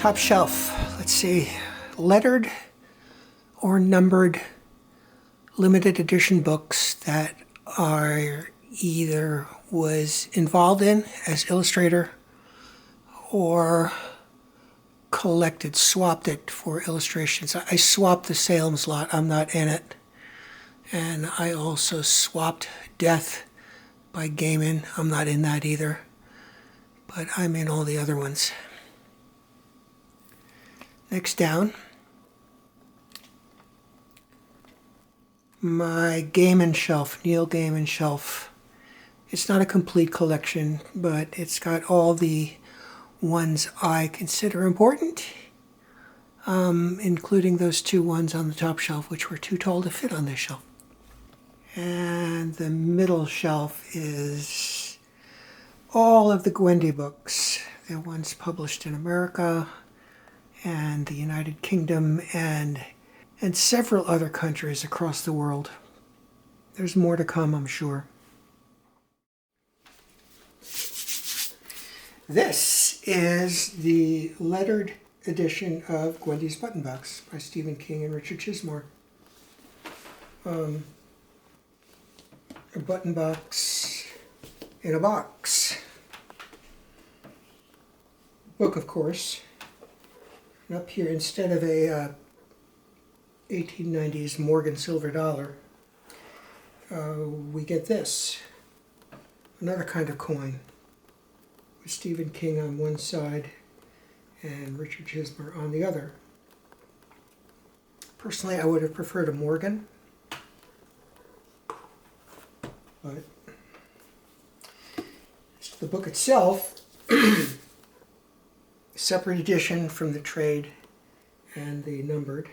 top shelf. Let's see, lettered or numbered limited edition books that are either was involved in as illustrator or collected, swapped it for illustrations. I swapped the Salem's Lot, I'm not in it. And I also swapped Death by Gaiman, I'm not in that either. But I'm in all the other ones. Next down, my Gaiman shelf, Neal Gaiman shelf. It's not a complete collection, but it's got all the ones I consider important, including those two ones on the top shelf, which were too tall to fit on this shelf. And the middle shelf is all of the Gwendy books, the ones published in America and the United Kingdom and several other countries across the world. There's more to come, I'm sure. This is the lettered edition of Gwendy's Button Box by Stephen King and Richard Chismore. A button box in a box. Book, of course. And up here, instead of a 1890s Morgan silver dollar, we get this. Another kind of coin. With Stephen King on one side and Richard Chismore on the other. Personally, I would have preferred a Morgan. But the book itself, separate edition from the trade and the numbered.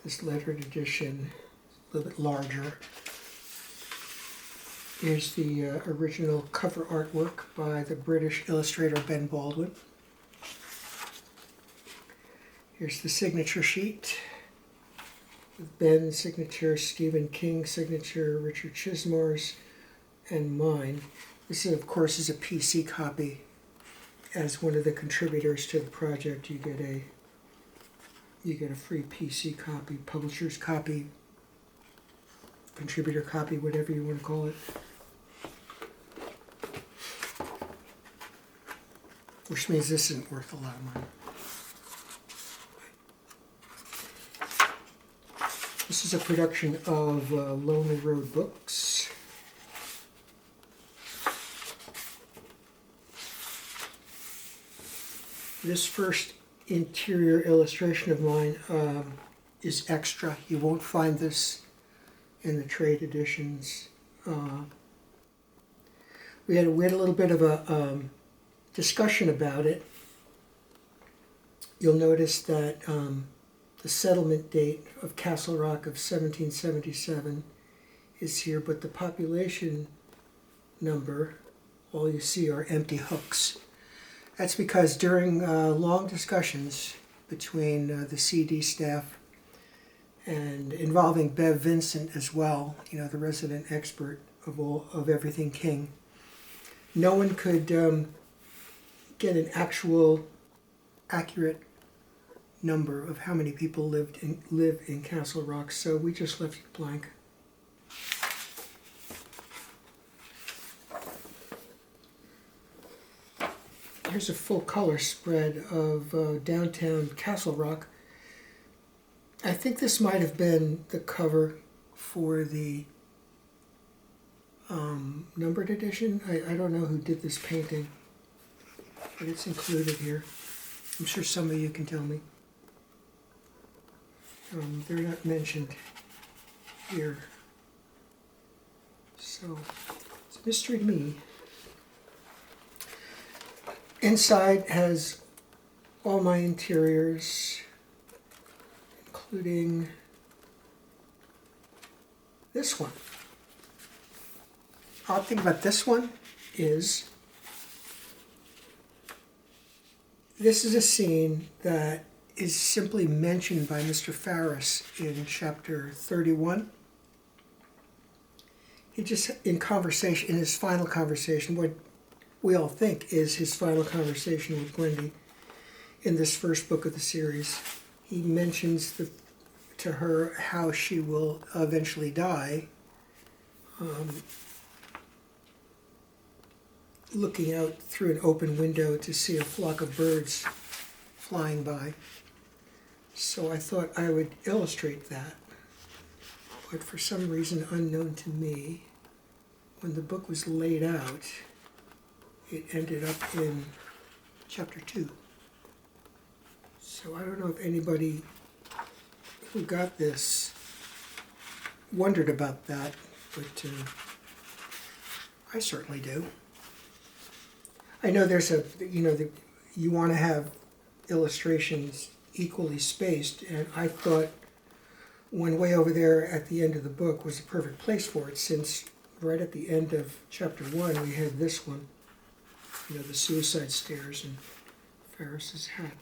This lettered edition, a little bit larger. Here's the original cover artwork by the British illustrator Ben Baldwin. Here's the signature sheet with Ben's signature, Stephen King's signature, Richard Chismore's, and mine. This, of course, is a PC copy. As one of the contributors to the project, you get a free PC copy, publisher's copy, contributor copy, whatever you want to call it. Which means this isn't worth a lot of money. This is a production of Lonely Road Books. This first interior illustration of mine is extra. You won't find this in the trade editions. We had a little bit of a discussion about it. You'll notice that the settlement date of Castle Rock of 1777 is here, but the population number, all you see are empty hooks. That's because during long discussions between the CD staff and involving Bev Vincent as well, you know, the resident expert of everything King, no one could get an actual accurate number of how many people live in Castle Rock, so we just left it blank. Here's a full color spread of downtown Castle Rock. I think this might have been the cover for the numbered edition. I don't know who did this painting, but it's included here. I'm sure some of you can tell me. They're not mentioned here. So, it's a mystery to me. Inside has all my interiors, including this one. Odd thing about this one is this is a scene that is simply mentioned by Mr. Farris in chapter 31. He just, in his final conversation, what we all think is his final conversation with Gwendy, in this first book of the series, he mentions to her how she will eventually die, looking out through an open window to see a flock of birds flying by. So I thought I would illustrate that. But for some reason unknown to me, when the book was laid out, it ended up in chapter 2. So I don't know if anybody who got this wondered about that, but I certainly do. I know there's you want to have illustrations equally spaced, and I thought one way over there at the end of the book was a perfect place for it, since right at the end of chapter 1 we had this one, the suicide stairs and Ferris's hat.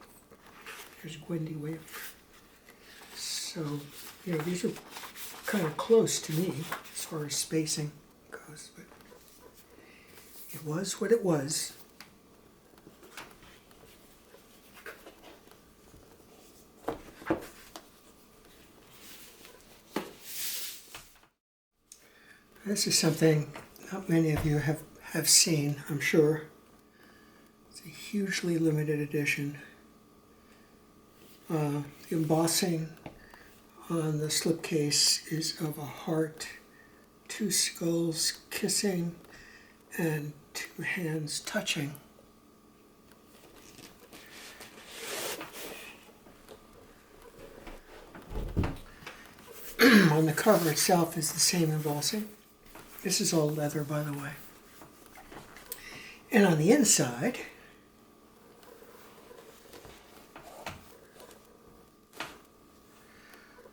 There's Gwendy way up there. So, these are kind of close to me as far as spacing goes, but it was what it was. This is something not many of you have seen, I'm sure. It's a hugely limited edition. The embossing on the slipcase is of a heart, 2 skulls kissing, and 2 hands touching. On the cover itself is the same embossing. This is all leather, by the way. And on the inside,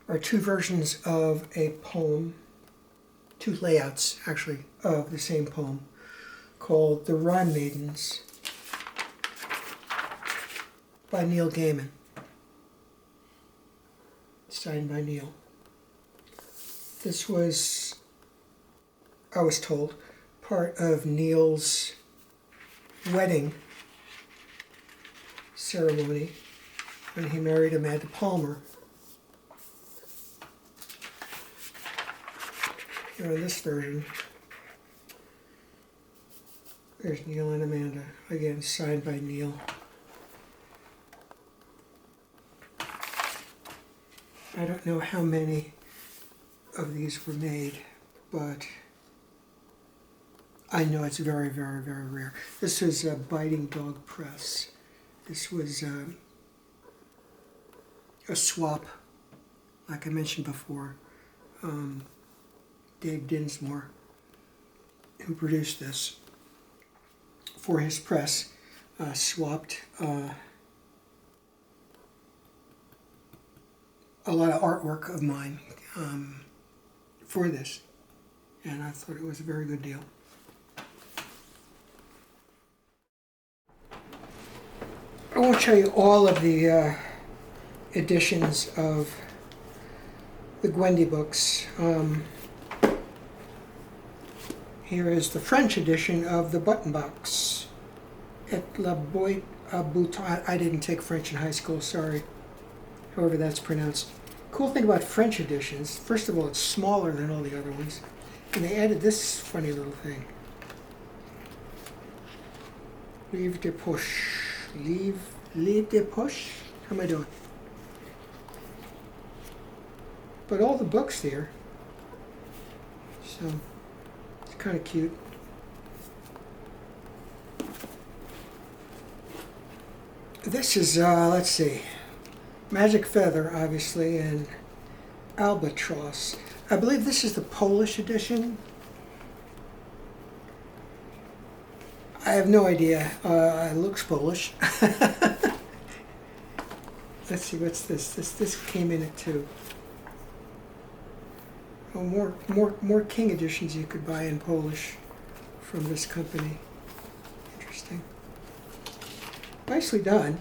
are 2 versions of a poem, 2 layouts, actually, of the same poem, called The Rhyme Maidens by Neal Gaiman. Signed by Neal. This was, I was told, part of Neal's wedding ceremony when he married Amanda Palmer. Here in this version, there's Neal and Amanda, again signed by Neal. I don't know how many of these were made, but I know it's very, very, very rare. This was a Biting Dog Press. This was a swap, like I mentioned before. Dave Dinsmore, who produced this for his press, swapped a lot of artwork of mine for this, and I thought it was a very good deal. I won't show you all of the editions of the Gwendy books. Here is the French edition of the Button Box. Et la boîte à boutons. I didn't take French in high school, sorry. However that's pronounced. Cool thing about French editions, first of all, it's smaller than all the other ones. And they added this funny little thing. Livre de poche. Livre de poche? How am I doing? But all the books there. So it's kind of cute. This is, let's see, Magic Feather, obviously, and Albatross. I believe this is the Polish edition. I have no idea. It looks Polish. Let's see, what's this? This came in at 2. Oh, more King editions you could buy in Polish from this company. Interesting. Nicely done.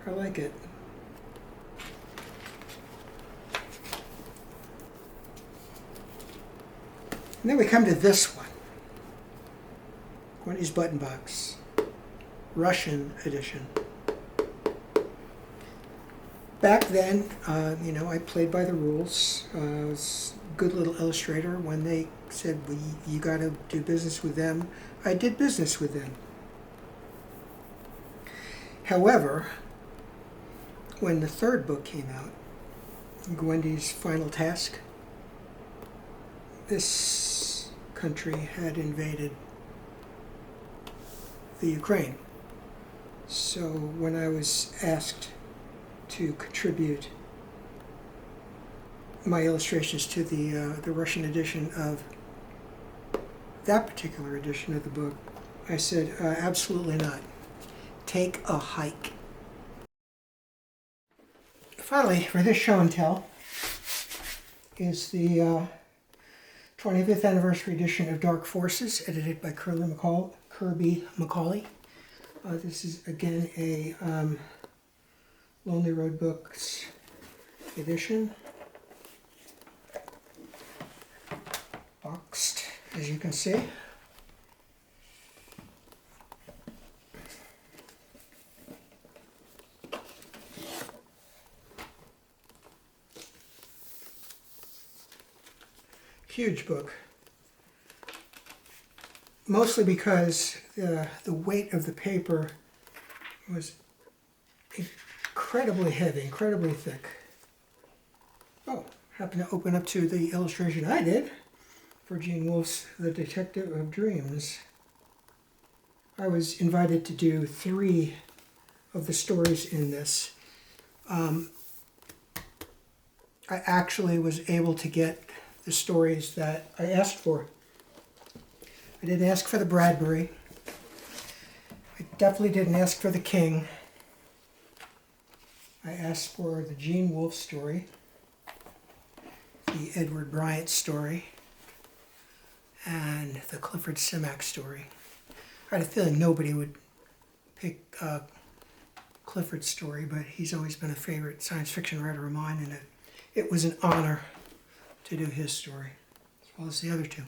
I like it. And then we come to this one. Gwendy's Button Box. Russian edition. back then, I played by the rules. I was a good little illustrator. When they said, well, you got to do business with them, I did business with them. However, when the third book came out, Gwendy's Final Task, this country had invaded the Ukraine. So when I was asked to contribute my illustrations to the Russian edition of that particular edition of the book, I said, absolutely not. Take a hike. Finally, for this show and tell, is the 25th anniversary edition of Dark Forces, edited by Kirby McCauley. This is, again, a Lonely Road Books edition. Boxed, as you can see. Huge book. Mostly because the weight of the paper was incredibly heavy, incredibly thick. Oh, happened to open up to the illustration I did for Gene Wolfe's The Detective of Dreams. I was invited to do 3 of the stories in this. I actually was able to get the stories that I asked for. I didn't ask for the Bradbury. I definitely didn't ask for the King. I asked for the Gene Wolfe story, the Edward Bryant story, and the Clifford Simak story. I had a feeling nobody would pick Clifford's story, but he's always been a favorite science fiction writer of mine, and it was an honor to do his story, as well as the other 2.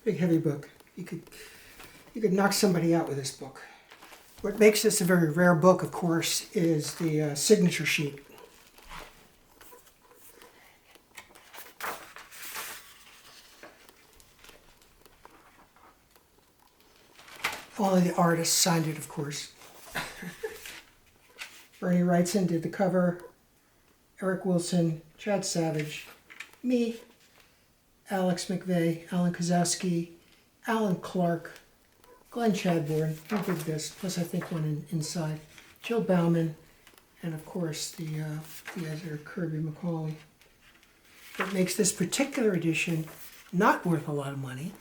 Big, heavy book. You could knock somebody out with this book. What makes this a very rare book, of course, is the signature sheet. Only the artist signed it, of course. Bernie Wrightson did the cover. Eric Wilson, Chad Savage, me, Alex McVeigh, Alan Kozowski, Alan Clark, Glenn Chadbourne, who did this, plus I think one inside, Jill Bauman, and of course the editor Kirby McCauley. What makes this particular edition not worth a lot of money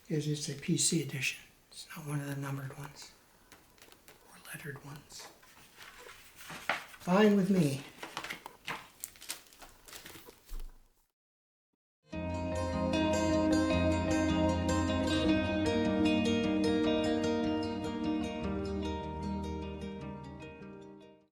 is it's a PC edition. It's not one of the numbered ones or lettered ones. Fine with me.